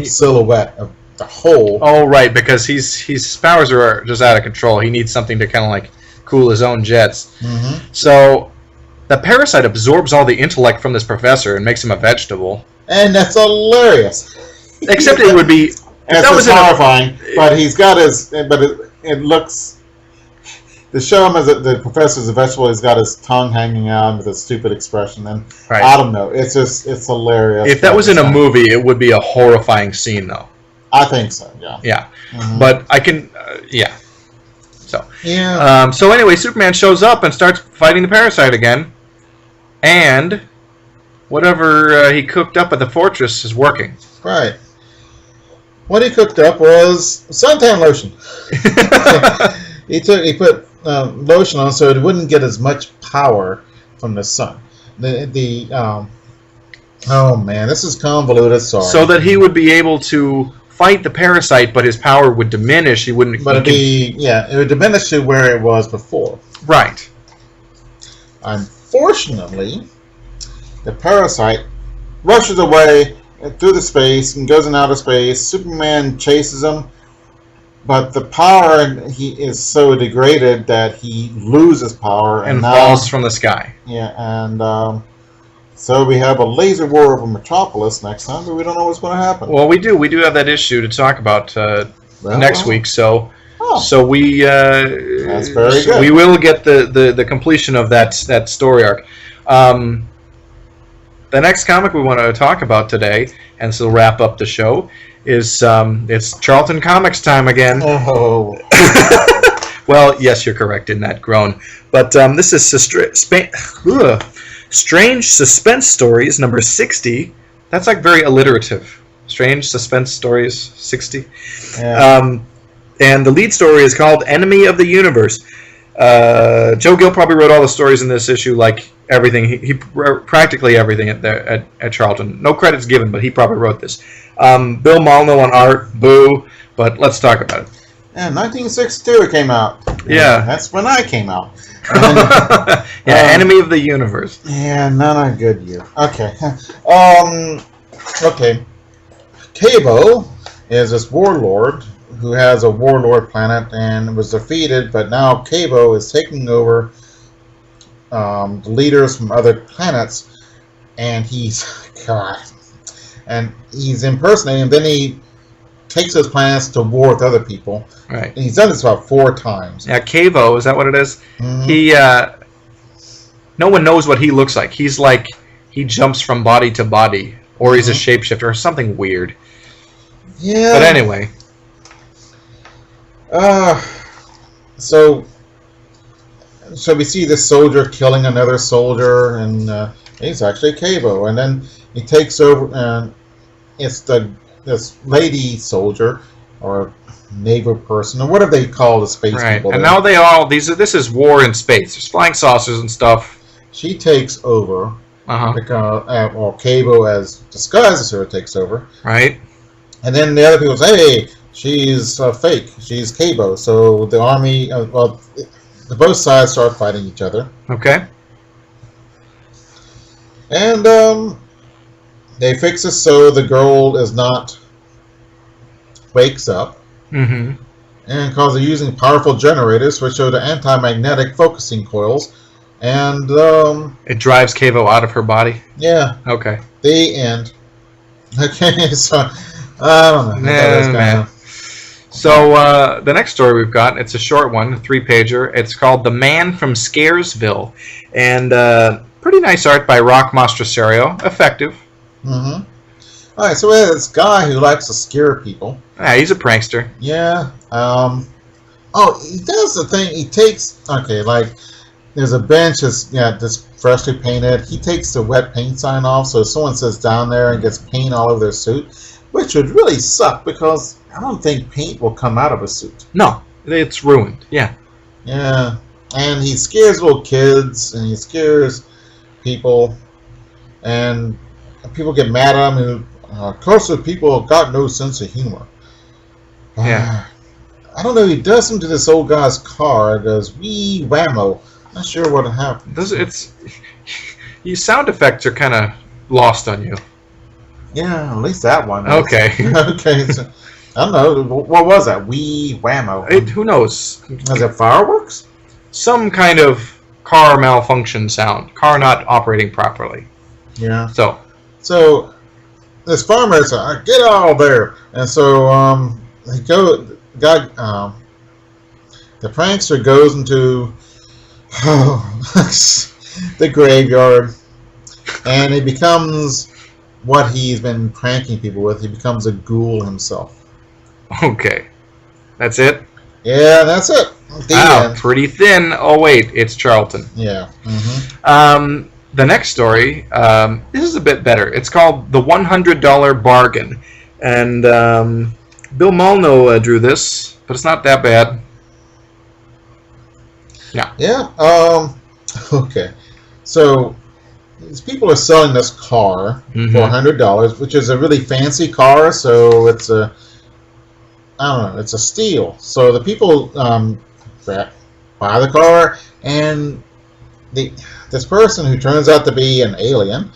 silhouette of the hole. Oh, right, because his powers are just out of control. He needs something to kind of like cool his own jets. So the parasite absorbs all the intellect from this professor and makes him a vegetable. And that's hilarious. Except it would be... That's horrifying, but he's got his... But it looks... To show him as the professor's a vegetable, he's got his tongue hanging out with a stupid expression, and I don't know. It's hilarious. If that was in a movie, it would be a horrifying scene, though. I think so. Yeah. Yeah, but I can. Yeah. So. Yeah. So anyway, Superman shows up and starts fighting the parasite again, and whatever he cooked up at the fortress is working. Right. What he cooked up was suntan lotion. He put lotion on so it wouldn't get as much power from the sun. Oh man, this is convoluted. Sorry. So that he would be able to fight the parasite, but his power would diminish. He wouldn't. But it would diminish to where it was before. Right. Unfortunately, the parasite rushes away through the space and goes in outer space. Superman chases him. But the power, he is so degraded that he loses power and falls from the sky. Yeah, and so we have a laser war over Metropolis next time, but we don't know what's going to happen. Well, we do have that issue to talk about next week. So we that's very good. We will get the completion of that story arc. The next comic we want to talk about today, and so wrap up the show, is it's Charlton Comics time again. Oh. Well, yes, you're correct in that groan. But this is Strange Suspense Stories, number 60. That's like very alliterative. Strange Suspense Stories, 60. Yeah. And the lead story is called Enemy of the Universe. Joe Gill probably wrote all the stories in this issue, like everything. He wrote practically everything at Charlton. No credits given, but he probably wrote this. Bill Molyneux on art, boo, but let's talk about it. Yeah, 1962 it came out. Yeah. That's when I came out. Enemy of the Universe. Yeah, not a good year. Okay. Okay. Cabo is this warlord who has a warlord planet and was defeated, but now Cabo is taking over the leaders from other planets, and he's impersonating, and then he takes those planets to war with other people. Right. And he's done this about 4 times. Yeah, Cavo, is that what it is? Mm-hmm. He, no one knows what he looks like. He's like, he jumps from body to body, or he's a shapeshifter, or something weird. Yeah. But anyway. So we see this soldier killing another soldier, and he's actually Cabo, and then he takes over, and it's this lady soldier or neighbor person or whatever they call the space people. And now this is war in space. There's flying saucers and stuff. She takes over because Cabo, as disguised as her, takes over. Right. And then the other people say, "Hey, she's fake. She's Cabo." So the army, both sides start fighting each other. Okay. And they fix it so the girl wakes up. Mm-hmm. And because they're using powerful generators, which show the anti-magnetic focusing coils, and it drives Cavo out of her body. Yeah. Okay. The end. Okay, so I don't know. So the next story we've got, it's a short one, a 3-pager. It's called The Man from Scaresville. And pretty nice art by Rock Mastroserio. Effective. Mm-hmm. All right, so we have this guy who likes to scare people. Yeah, he's a prankster. Yeah. He does the thing. He takes, like, there's a bench that's freshly painted. He takes the wet paint sign off, so if someone sits down there and gets paint all over their suit, which would really suck because I don't think paint will come out of a suit. No, it's ruined. Yeah. Yeah. And he scares little kids, and he scares people, and people get mad at him. And cultured people have got no sense of humor. Yeah. I don't know. He does something to this old guy's car. It goes wee whammo. Not sure what happened. Your sound effects are kind of lost on you. Yeah, at least that one. Okay. Okay. So, I don't know. What was that? Wee whammo. Who knows? Is it fireworks? Some kind of car malfunction sound. Car not operating properly. Yeah. So this farmer said, "Get out of there!" And so the prankster goes into the graveyard, and he becomes what he's been pranking people with. He becomes a ghoul himself. Okay. That's it? Yeah, that's it. Wow, pretty thin. Oh, wait, it's Charlton. Yeah. Mm-hmm. The next story, this is a bit better. It's called The $100 Bargain. And Bill Molno drew this, but it's not that bad. Yeah. Yeah. Okay. So these people are selling this car for $100, which is a really fancy car. So it's it's a steal. So the people buy the car, and this person who turns out to be an alien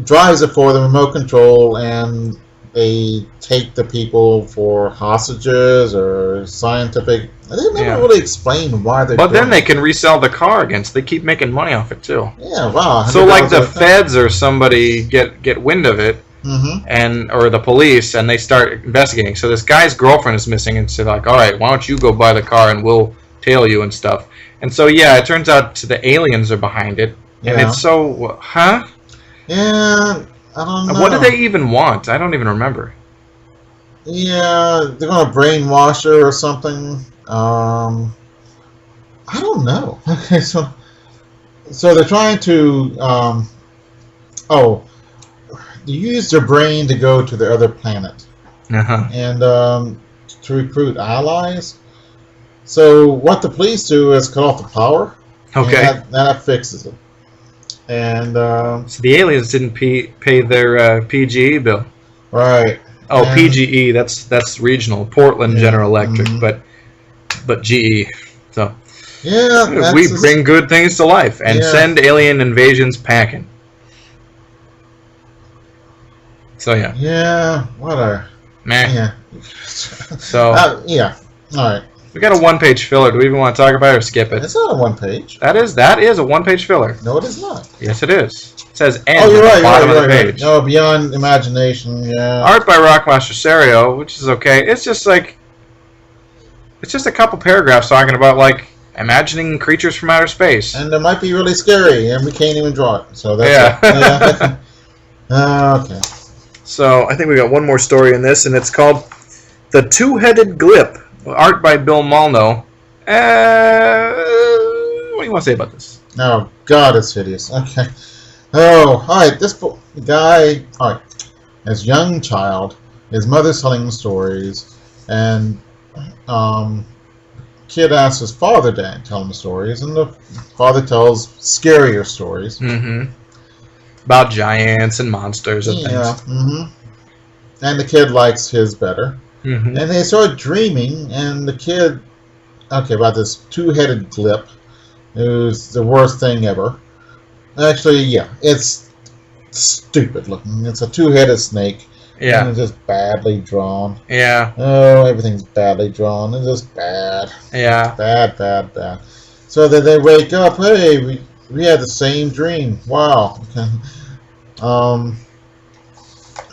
drives it for the remote control, and they take the people for hostages or scientific. They never really explain why they're. But then they can resell the car again, so they keep making money off it too. Yeah, wow. So like the feds or somebody get wind of it, or the police, and they start investigating. So this guy's girlfriend is missing, and so they're like, all right, why don't you go buy the car and we'll tail you and stuff. And so yeah, it turns out the aliens are behind it, and it's so Yeah. I don't know. What do they even want? I don't even remember. Yeah, they're gonna brainwash her or something. I don't know. Okay, so they're trying to use their brain to go to the other planet and to recruit allies. So what the police do is cut off the power. Okay, and that fixes it. And so the aliens didn't pay their PGE bill. Right. Oh, and PGE. That's regional. Portland General Electric, but GE. So yeah, we bring good things to life and send alien invasions packing. So yeah. Yeah. What a meh. Yeah. So yeah. All right. We got a one-page filler. Do we even want to talk about it or skip it? It's not a one-page. That is a one-page filler. No, it is not. Yes, it is. It says end you're at the bottom of the right. page. No, beyond imagination, yeah. Art by Rock Mastroserio, which is okay. It's just a couple paragraphs talking about, like, imagining creatures from outer space. And it might be really scary, and we can't even draw it. So that's it. Yeah. Okay. So I think we got one more story in this, and it's called The Two-Headed Glip. Art by Bill Molno. What do you want to say about this? Oh, God, it's hideous. Okay. Oh, all right. This guy, all right, as young child, his mother's telling him stories, and kid asks his father to tell him stories, and the father tells scarier stories. About giants and monsters and things. Yeah. And the kid likes his better. And they start dreaming, and the kid, about this two-headed glip, who's the worst thing ever. Actually, yeah, it's stupid looking. It's a two-headed snake. Yeah. And it's just badly drawn. Yeah. Oh, everything's badly drawn. It's just bad. Yeah. Bad. So then they wake up, hey, we had the same dream. Wow. Okay.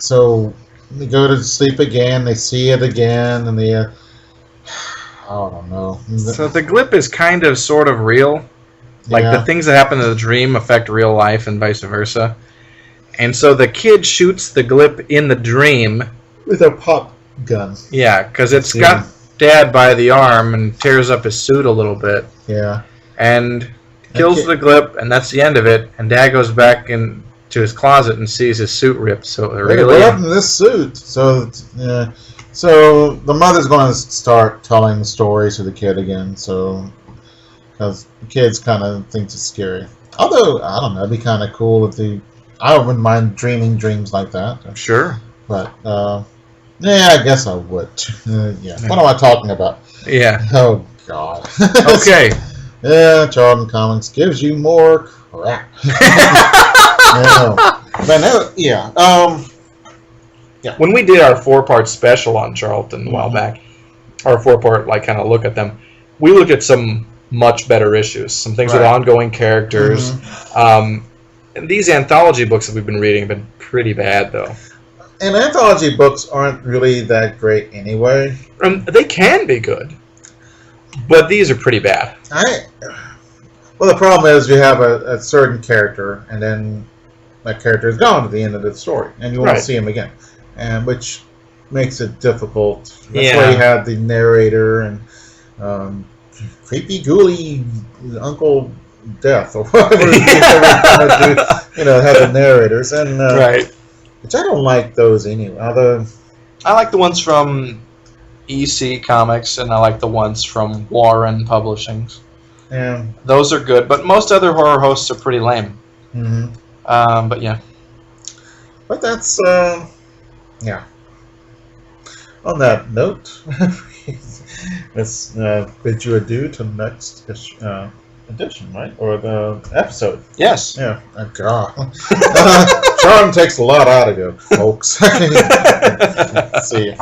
So they go to sleep again. They see it again, and they. I don't know. So the glip is kind of sort of real. Like the things that happen in the dream affect real life and vice versa. And so the kid shoots the glip in the dream with a pop gun. Yeah, because it's got Dad by the arm and tears up his suit a little bit. Yeah. And kills the glip, and that's the end of it. And Dad goes back into his closet and sees his suit ripped. So what happened to this suit? So the mother's going to start telling stories to the kid again. So because the kids kind of think it's scary. Although I don't know, it'd be kind of cool if I wouldn't mind dreaming dreams like that. Sure. But I guess I would. What am I talking about? Yeah. Oh God. Okay. Yeah, Charlton Comics gives you more crap. When we did our 4-part special on Charlton a while back, our 4-part kind of look at them, we looked at some much better issues, some things with ongoing characters. And these anthology books that we've been reading have been pretty bad, though. And anthology books aren't really that great anyway. They can be good, but these are pretty bad. Well, the problem is you have a certain character, and then that character is gone at the end of the story, and you won't see him again, and which makes it difficult. That's why you have the narrator and creepy, ghouly Uncle Death or whatever have the narrators, and which I don't like those anyway. Although I like the ones from EC Comics, and I like the ones from Warren Publishings. Yeah, those are good, but most other horror hosts are pretty lame. But yeah. But that's On that note, let's bid you adieu to the next edition, right? Or the episode. Yes. Yeah. Oh, God. Charm takes a lot out of you, folks. See you.